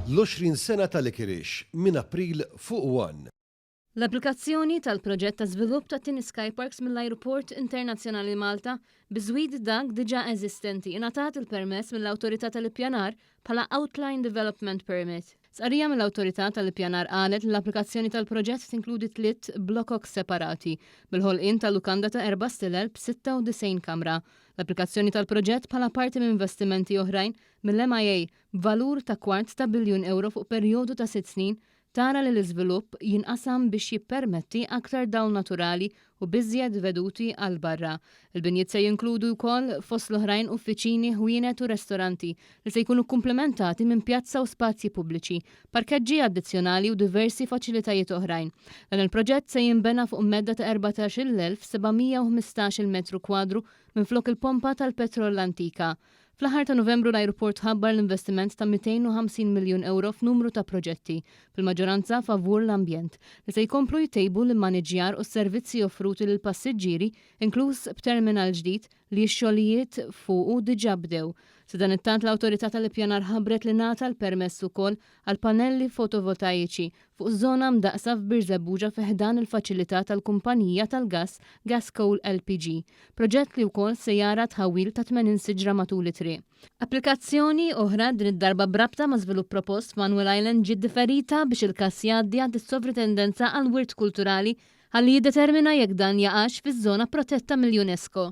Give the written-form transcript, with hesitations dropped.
l-20 sena tal-Ikirix minn April fuq 1. L-applikazzjoni tal-proġett ta' żvilupp ta' tieni Skyparks mill-Ajruport Internazzjonali Malta biżwid dak diġà eżistenti ingħatat il-permess mill-Awtorità tal-Ippjanar bħala Outline Development Permit. Sqarrija mill-Awtorità tal-Ippjanar qalet l-applikazzjoni tal-proġett tinkludi 3 blokok separati bil-ħolqien tal-lukanda ta' 4 stilel b'96 kamra. L-applikazzjoni tal-proġett bħala parti minn investimenti oħrajn mill-MIA b'valur ta' €250 miljun fuq perjodu ta' 6 snin tara li l-iżvilupp jinqasam biex jippermetti aktar dawl naturali u biżjed veduti għal barra. Il-binjiet se jinkludu wkoll fost l-oħrajn uffiċini, ħwienet u ristoranti li se jkunu komplementati minn pjazza u spazji pubbliċi, parkeġġi addizzjonali u diversi faċilitajiet oħrajn. Dan il-proġett se jinbena fuq medda ta' 14,715 metru kwadru minflok il-pompa tal-petrol l-antika. Fl-aħħar ta' Novembru l-Ajruport ħabbar l-investiment ta' €250 miljun f'numru ta' proġetti, fil-maġġoranza favur l-ambjent, li se jkomplu jtejbu l-maniġjar u s-servizzi offruti lil passiġġieri, inkluż b'terminal ġdid li x-xogħlijiet fuqu diġà bdew. Sadan it-tant l-Awtorità tal-Ippjanar ħabbret li ngħata l-permess ukoll għal pannelli fotovoltaiċi fuq żona mdaqsa f'Birzebbuġa fi ħdan il-faċilità tal-kumpanija tal-gass Gascoal LPG, proġett li wkoll se jara tħawil ta' 80 siġra matul it-triq. Applikazzjoni oħra din id-darba brabta ma' żvilupp propost f'Manuel Island ġiet differita biex il-każ jgħaddi għand is-Sovrintendenza għall-Wirt Kulturali ħalli jiddetermina jekk dan jaqax fiż-żona protetta mill-UNESCO.